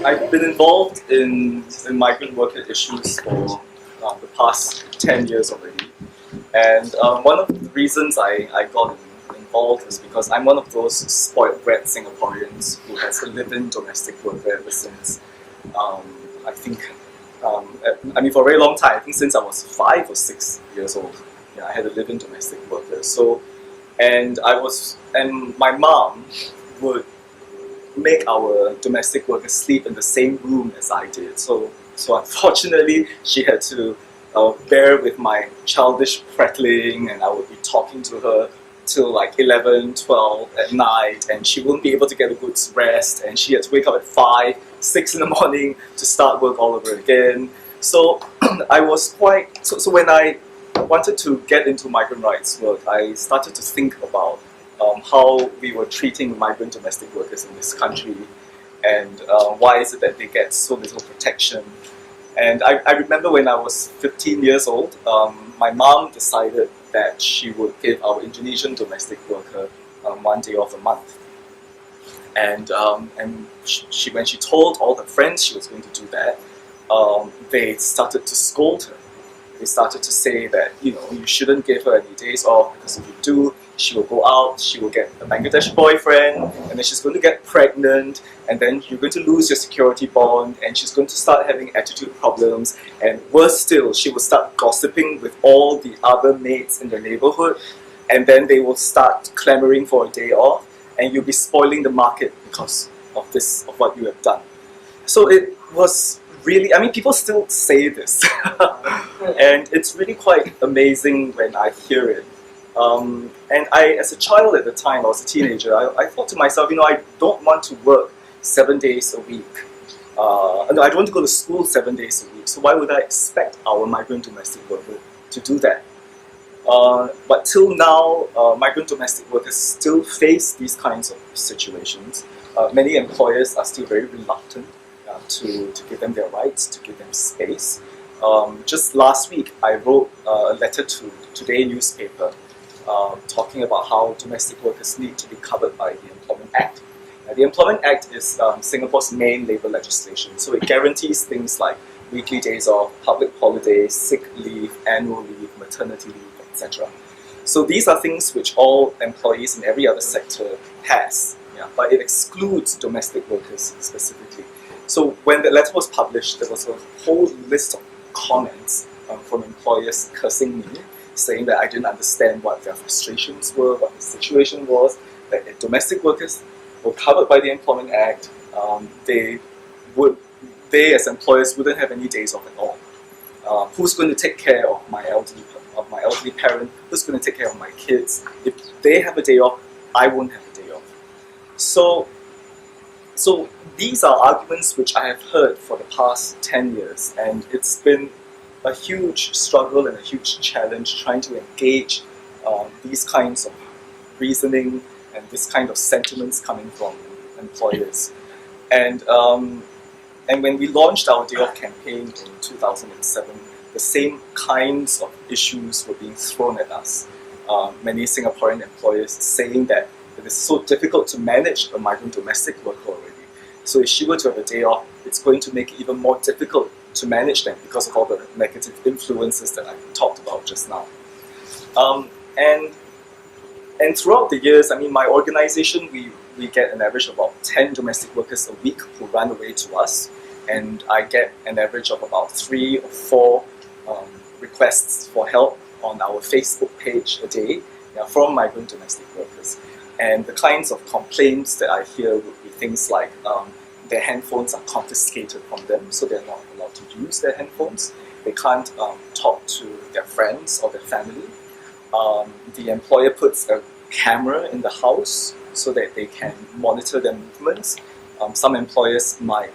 I've been involved in migrant worker issues for the past 10 years already. And one of the reasons I got involved is because I'm one of those spoiled brat Singaporeans who has a live-in domestic worker ever since, I think, I mean for a very long time, I think since I was 5 or 6 years old, yeah, I had a live-in domestic worker. So, and my mom would make our domestic workers sleep in the same room as I did. So unfortunately, she had to bear with my childish prattling, and I would be talking to her till like 11, 12 at night, and she wouldn't be able to get a good rest, and she had to wake up at 5, 6 in the morning to start work all over again. So I was quite, so when I wanted to get into migrant rights work, I started to think about how we were treating migrant domestic workers in this country, and why is it that they get so little protection. And I remember when I was 15 years old, my mom decided that she would give our Indonesian domestic worker 1 day off a month. And when she told all her friends she was going to do that, they started to scold her. They started to say that, you know, you shouldn't give her any days off, because if you do, she will go out, she will get a Bangladeshi boyfriend, and then she's going to get pregnant, and then you're going to lose your security bond, and she's going to start having attitude problems, and worse still, she will start gossiping with all the other mates in the neighborhood, and then they will start clamoring for a day off, and you'll be spoiling the market because of what you have done. So it was really, I mean, people still say this, and it's really quite amazing when I hear it. And I, as a child at the time, I was a teenager, I thought to myself, you know, I don't want to work 7 days a week. No, I don't want to go to school 7 days a week, so why would I expect our migrant domestic worker to do that? But till now, migrant domestic workers still face these kinds of situations. Many employers are still very reluctant to give them their rights, to give them space. Just last week, I wrote a letter to Today newspaper talking about how domestic workers need to be covered by the Employment Act. The Employment Act is Singapore's main labour legislation, so it guarantees things like weekly days off, public holidays, sick leave, annual leave, maternity leave, etc. So these are things which all employees in every other sector has, yeah, but it excludes domestic workers specifically. So when the letter was published, there was a whole list of comments from employers cursing me, saying that I didn't understand what their frustrations were, what the situation was, that if domestic workers were covered by the Employment Act, they as employers wouldn't have any days off at all. Who's going to take care of my elderly parent? Who's going to take care of my kids? If they have a day off, I won't have a day off. So these are arguments which I have heard for the past 10 years, and it's been a huge struggle and a huge challenge trying to engage these kinds of reasoning and this kind of sentiments coming from employers. And when we launched our Day Off campaign in 2007, the same kinds of issues were being thrown at us. Many Singaporean employers saying that it is so difficult to manage a migrant domestic worker already. So if she were to have a day off, it's going to make it even more difficult to manage them because of all the negative influences that I talked about just now. And throughout the years, I mean, my organization, we get an average of about 10 domestic workers a week who run away to us, and I get an average of about 3 or 4 requests for help on our Facebook page a day, yeah, from migrant domestic workers. And the kinds of complaints that I hear would be things like their handphones are confiscated from them, so they're not allowed to use their handphones. They can't talk to their friends or their family. The employer puts a camera in the house so that they can monitor their movements. Some employers might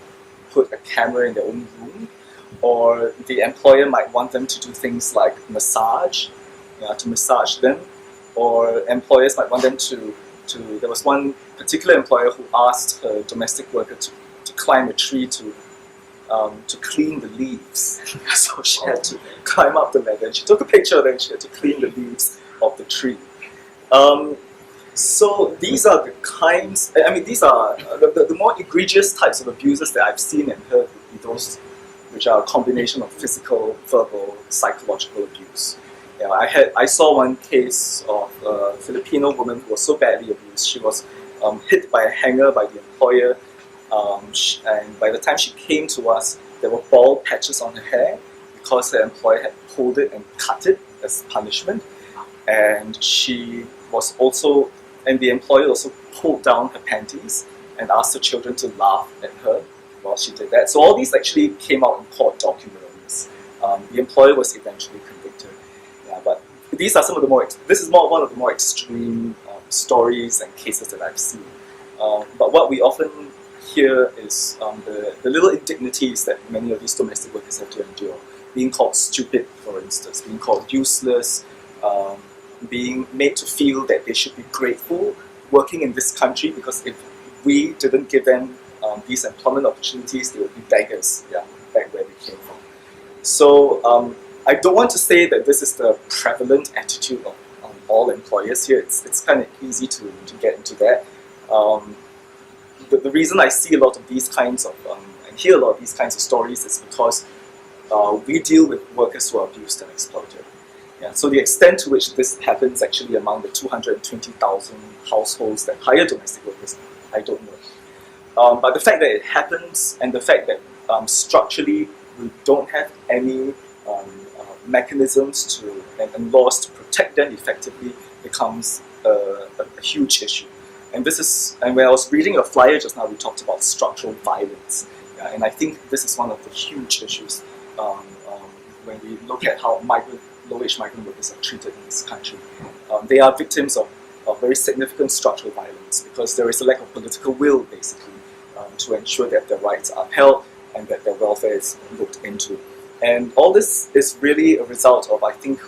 put a camera in their own room, or the employer might want them to do things like massage, to massage them, or employers might want them to there was one particular employer who asked her domestic worker to climb a tree to clean the leaves. So she had to climb up the ladder, and she took a picture, then she had to clean the leaves of the tree. So these are the kinds, I mean, these are the more egregious types of abuses that I've seen and heard would be those which are a combination of physical, verbal, psychological abuse. Yeah, I saw one case of a Filipino woman who was so badly abused. She was hit by a hanger by the employer, and by the time she came to us, there were bald patches on her hair because her employer had pulled it and cut it as punishment. And she was also, and the employer also pulled down her panties and asked the children to laugh at her while she did that. So all these actually came out in court documents. The employer was eventually convicted. Yeah, but these are some of the more, this is one of the more extreme stories and cases that I've seen. But what we often hear is the little indignities that many of these domestic workers have to endure. Being called stupid, for instance, being called useless, being made to feel that they should be grateful working in this country because if we didn't give them these employment opportunities, they would be beggars, yeah, back where they came from. So I don't want to say that this is the prevalent attitude of all employers here. It's kind of easy to get into that. The reason I see a lot of these kinds of, and hear a lot of these kinds of stories is because we deal with workers who are abused and exploited. Yeah, so the extent to which this happens actually among the 220,000 households that hire domestic workers, I don't know. But the fact that it happens and the fact that structurally we don't have any mechanisms and laws to protect them effectively becomes a huge issue. And when I was reading a flyer just now, we talked about structural violence. Yeah, and I think this is one of the huge issues when we look at how low-wage migrant workers are treated in this country. They are victims of very significant structural violence because there is a lack of political will, basically, to ensure that their rights are upheld and that their welfare is looked into. And all this is really a result of, I think,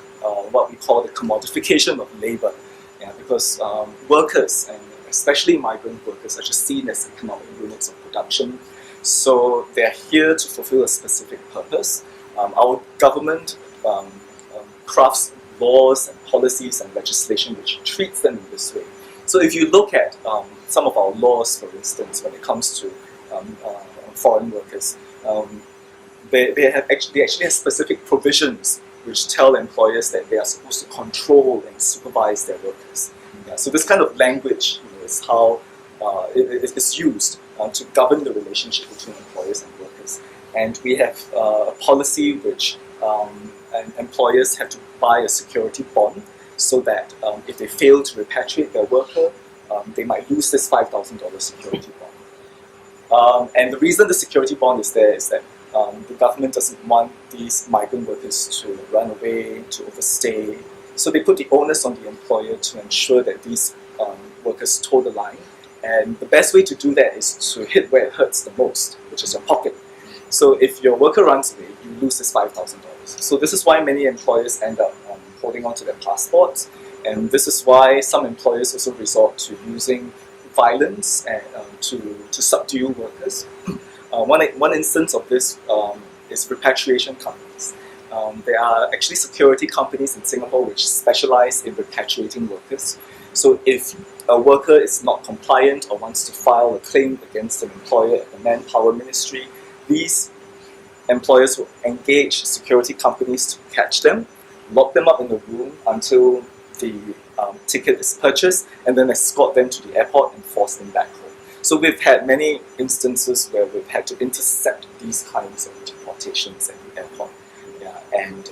what we call the commodification of labour. Yeah, because workers, and especially migrant workers, are just seen as economic units of production. So they're here to fulfill a specific purpose. Our government crafts laws and policies and legislation which treats them in this way. So if you look at some of our laws, for instance, when it comes to foreign workers, they actually have specific provisions which tell employers that they are supposed to control and supervise their workers. Yeah, so this kind of language is how it is used to govern the relationship between employers and workers. And we have a policy which employers have to buy a security bond so that if they fail to repatriate their worker, they might lose this $5,000 security bond. And the reason the security bond is there is that the government doesn't want these migrant workers to run away, to overstay. So they put the onus on the employer to ensure that these workers toe the line. And the best way to do that is to hit where it hurts the most, which is your pocket. So if your worker runs away, you lose this $5,000. So this is why many employers end up holding on to their passports. And this is why some employers also resort to using violence and, to subdue workers. One instance of this is repatriation companies. There are actually security companies in Singapore which specialize in repatriating workers. So if a worker is not compliant or wants to file a claim against an employer at the Manpower Ministry, these employers will engage security companies to catch them, lock them up in a room until the ticket is purchased, and then escort them to the airport and force them back home. So we've had many instances where we've had to intercept these kinds of deportations at the airport, yeah, and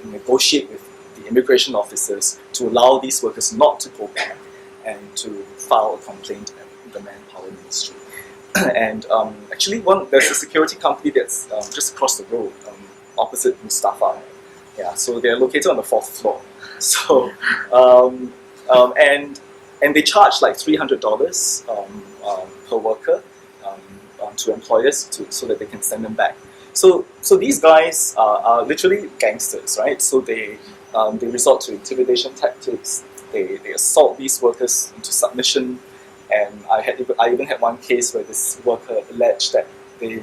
negotiate with the immigration officers to allow these workers not to go back and to file a complaint at the Manpower Ministry. And actually, there's a security company that's just across the road, opposite Mustafa. Yeah, so they're located on the 4th floor. So and they charge like $300 per worker to employers so that they can send them back. So these guys are literally gangsters, right? So they resort to intimidation tactics. They assault these workers into submission. And I even had one case where this worker alleged that they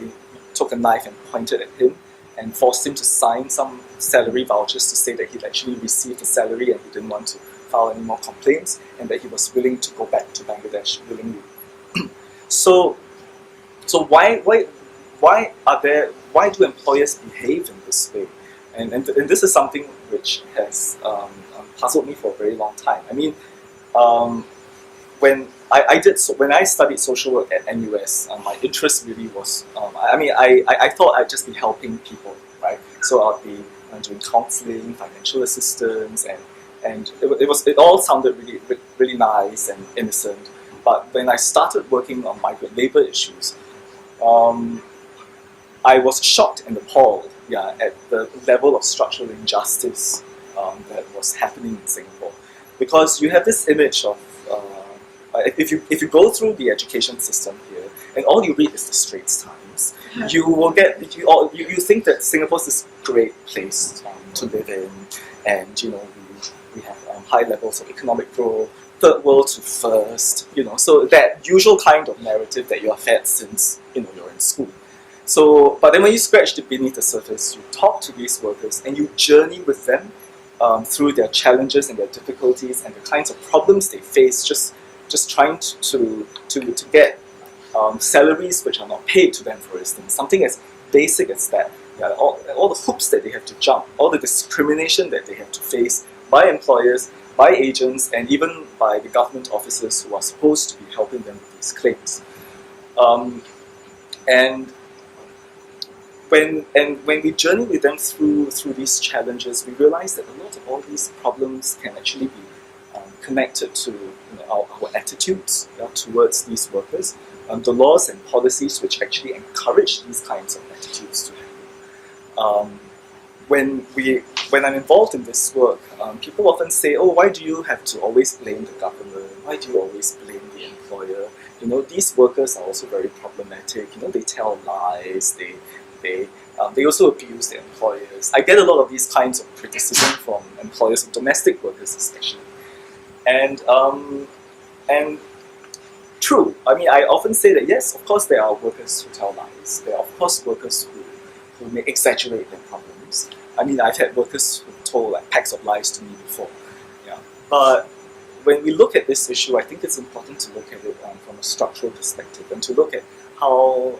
took a knife and pointed at him and forced him to sign some salary vouchers to say that he'd actually received a salary and he didn't want to file any more complaints, and that he was willing to go back to Bangladesh willingly. So why do employers behave in this way? And this is something which has puzzled me for a very long time. I mean, when I studied social work at NUS, my interest really was, I thought I'd just be helping people, right? So I'd be doing counseling, financial assistance, and it all sounded really nice and innocent. But when I started working on migrant labor issues, I was shocked and appalled, at the level of structural injustice that was happening in Singapore, because you have this image of if you go through the education system here and all you read is the Straits Times, you will get you think that Singapore is this great place to live in, and we have high levels of economic growth, third world to first, so that usual kind of narrative that you are fed since you're in school. So, but then when you scratch beneath the surface, you talk to these workers and you journey with them through their challenges and their difficulties and the kinds of problems they face, just trying to get salaries which are not paid to them, for instance. Something as basic as that. All the hoops that they have to jump, all the discrimination that they have to face by employers, by agents, and even by the government officers who are supposed to be helping them with these claims. And when we journey with them through these challenges, we realize that a lot of all these problems can actually be connected to our attitudes towards these workers, the laws and policies which actually encourage these kinds of attitudes to happen. When I'm involved in this work, people often say, "Oh, why do you have to always blame the government? Why do you always blame the employer? These workers are also very problematic. They tell lies. They also abuse their employers." I get a lot of these kinds of criticism from employers of domestic workers, especially. And true. I mean, I often say that yes, of course, there are workers who tell lies. There are of course workers who may exaggerate their problems. I mean, I've had workers who told packs of lies to me before. But when we look at this issue, I think it's important to look at it from a structural perspective, and to look at how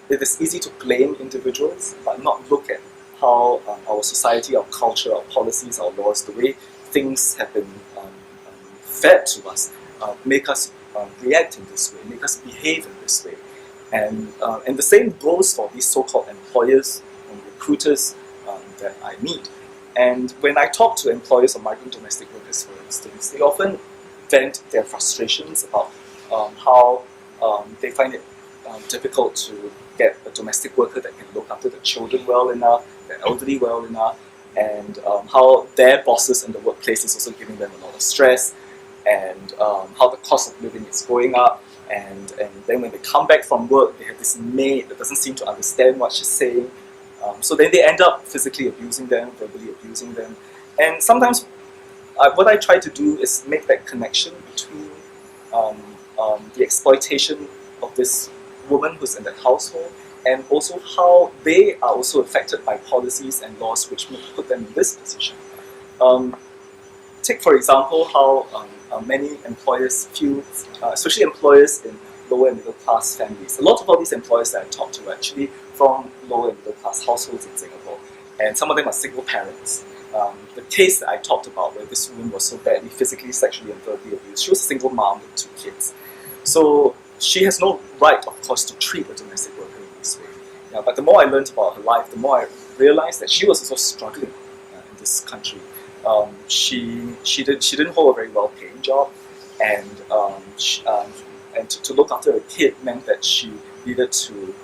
it is easy to blame individuals, but not look at how our society, our culture, our policies, our laws, the way things have been fed to us, make us react in this way, make us behave in this way. And the same goes for these so-called employers and recruiters that I meet. And when I talk to employers of migrant domestic workers, for instance, they often vent their frustrations about how they find it difficult to get a domestic worker that can look after the children well enough, the elderly well enough, and how their bosses in the workplace is also giving them a lot of stress, and how the cost of living is going up, and then when they come back from work, they have this maid that doesn't seem to understand what she's saying, so then they end up physically abusing them, verbally abusing them. And sometimes what I try to do is make that connection between the exploitation of this woman who's in the household, and also how they are also affected by policies and laws which may put them in this position. Take for example how many employers feel, especially employers in lower and middle class families. A lot of all these employers that I talk to are actually from lower and middle class households in Singapore, and some of them are single parents. The case that I talked about where this woman was so badly physically, sexually and verbally abused, she was a single mom with 2 kids. So she has no right, of course, to treat a domestic worker in this way. But the more I learned about her life, the more I realized that she was also struggling in this country. She didn't hold a very well-paying job, and to look after a kid meant that she needed to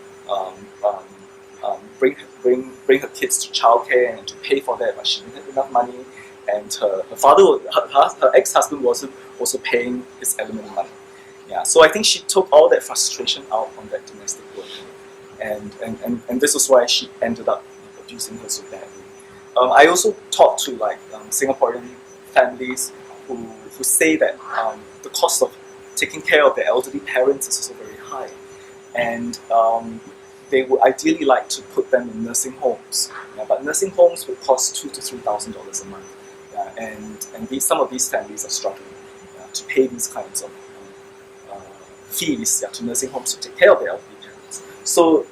bring her kids to childcare and to pay for that, but she didn't have enough money, and her ex-husband wasn't also paying his alimony money. So I think she took all that frustration out on that domestic worker, and this was why she ended up abusing her so badly. I also talked to Singaporean families who say that the cost of taking care of their elderly parents is also very high, and they would ideally like to put them in nursing homes, but nursing homes would cost $2,000 to $3,000 a month, and some of these families are struggling to pay these kinds of fees to nursing homes to take care of their elderly parents. So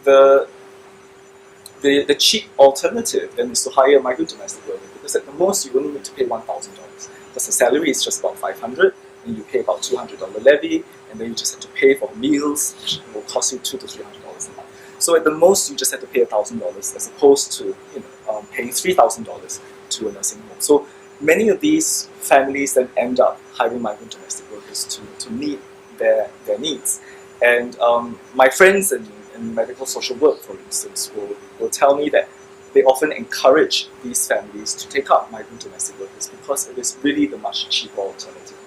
the cheap alternative then is to hire a migrant domestic worker, because at the most you only need to pay $1,000, because the salary is just about $500, and you pay about $200 levy, and then you just have to pay for meals, which will cost you $200 to $300 a month. So at the most you just have to pay $1,000 as opposed to paying $3,000 to a nursing home. So many of these families then end up hiring migrant domestic workers to meet their needs. And my friends in medical social work, for instance, will tell me that they often encourage these families to take up migrant domestic workers because it is really the much cheaper alternative.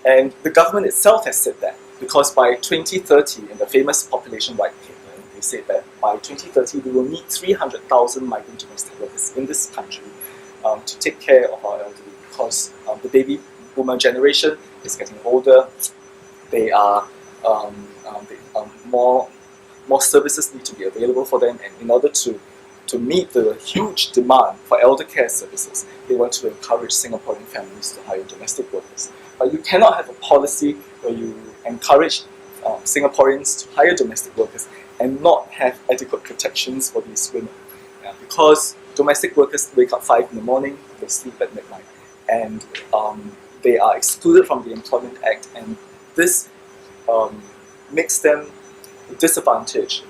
And the government itself has said that, because by 2030, in the famous population white paper, they said that by 2030 we will need 300,000 migrant domestic workers in this country to take care of our elderly, because the baby boomer generation is getting older. They are more services need to be available for them, and in order to meet the huge demand for elder care services, they want to encourage Singaporean families to hire domestic workers. But you cannot have a policy where you encourage Singaporeans to hire domestic workers and not have adequate protections for these women. Because domestic workers wake up 5 in the morning, they sleep at midnight, and they are excluded from the Employment Act, and this makes them disadvantaged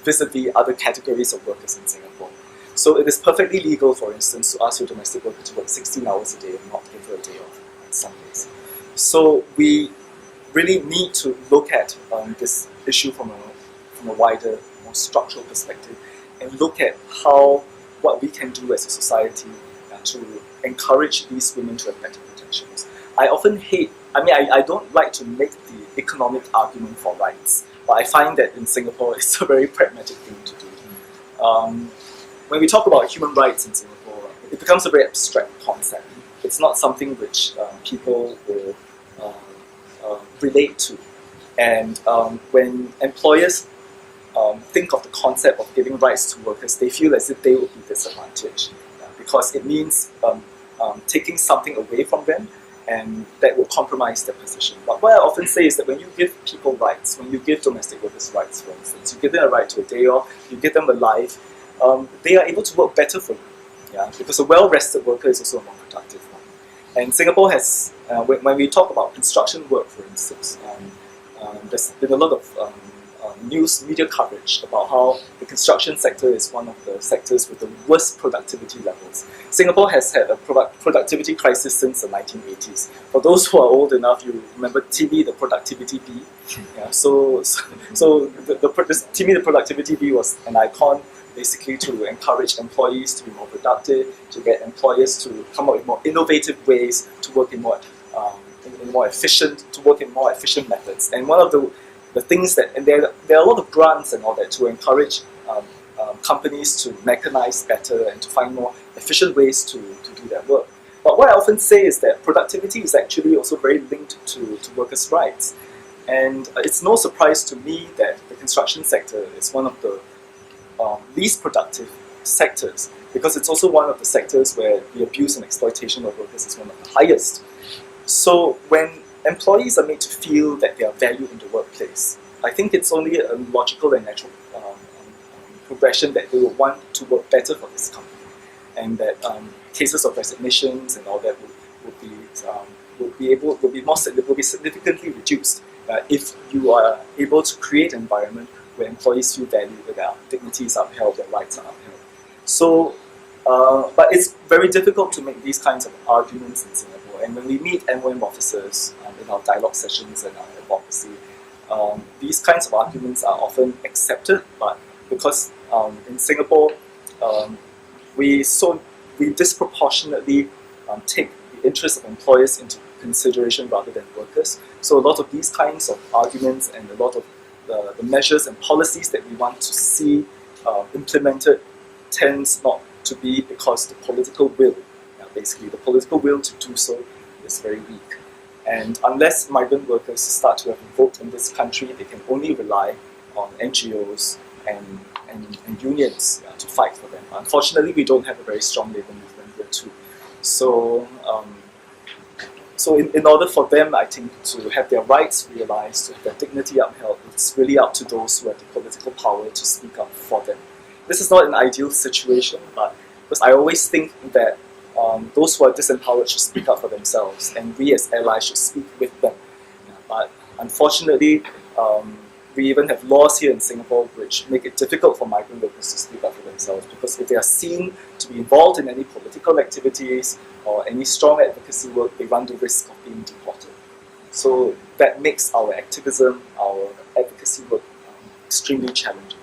vis-a-vis other categories of workers in Singapore. So it is perfectly legal, for instance, to ask your domestic worker to work 16 hours a day and not give her a day off on Sundays. So we really need to look at this issue from a wider, more structural perspective, and look at what we can do as a society to encourage these women to have better protections. I don't like to make the economic argument for rights, but I find that in Singapore it's a very pragmatic thing to do. When we talk about human rights in Singapore, it becomes a very abstract concept. It's not something which people will relate to. And when employers think of the concept of giving rights to workers, they feel as if they would be disadvantaged, because it means taking something away from them, and that will compromise their position. But what I often say is that when you give people rights, when you give domestic workers rights, for instance, you give them a right to a day off, you give them a life, they are able to work better for you. Because a well-rested worker is also a more productive one. And Singapore has, when we talk about construction work, for instance, there's been a lot of news media coverage about how the construction sector is one of the sectors with the worst productivity levels. Singapore has had a productivity crisis since the 1980s. For those who are old enough, you remember Timmy the Productivity Bee. So Timmy the Productivity Bee was an icon, basically to encourage employees to be more productive, to get employers to come up with more innovative ways to work in more efficient methods. And one of the things that, and there are a lot of grants and all that to encourage companies to mechanize better and to find more efficient ways to do their work. But what I often say is that productivity is actually also very linked to workers' rights. And it's no surprise to me that the construction sector is one of the least productive sectors, because it's also one of the sectors where the abuse and exploitation of workers is one of the highest. So when employees are made to feel that they are valued in the workplace, I think it's only a logical and natural progression that they will want to work better for this company, and that cases of resignations and all that will be significantly reduced if you are able to create an environment where employees feel valued, that their dignity is upheld, their rights are upheld. So, but it's very difficult to make these kinds of arguments in Singapore. And when we meet MOM officers in our dialogue sessions and our advocacy, these kinds of arguments are often accepted, but because in Singapore, we disproportionately take the interests of employers into consideration rather than workers. So a lot of these kinds of arguments and a lot of the measures and policies that we want to see implemented tends not to be because the political will, basically the political will to do so is very weak. And unless migrant workers start to have a vote in this country, they can only rely on NGOs and unions to fight for them. Unfortunately, we don't have a very strong labour movement here too. So, in order for them, I think, to have their rights realised, to have their dignity upheld, it's really up to those who have the political power to speak up for them. This is not an ideal situation, but because I always think that those who are disempowered should speak up for themselves, and we as allies should speak with them. But unfortunately, we even have laws here in Singapore which make it difficult for migrant workers to speak up for themselves, because if they are seen to be involved in any political activities or any strong advocacy work, they run the risk of being deported. So that makes our activism, our advocacy work extremely challenging.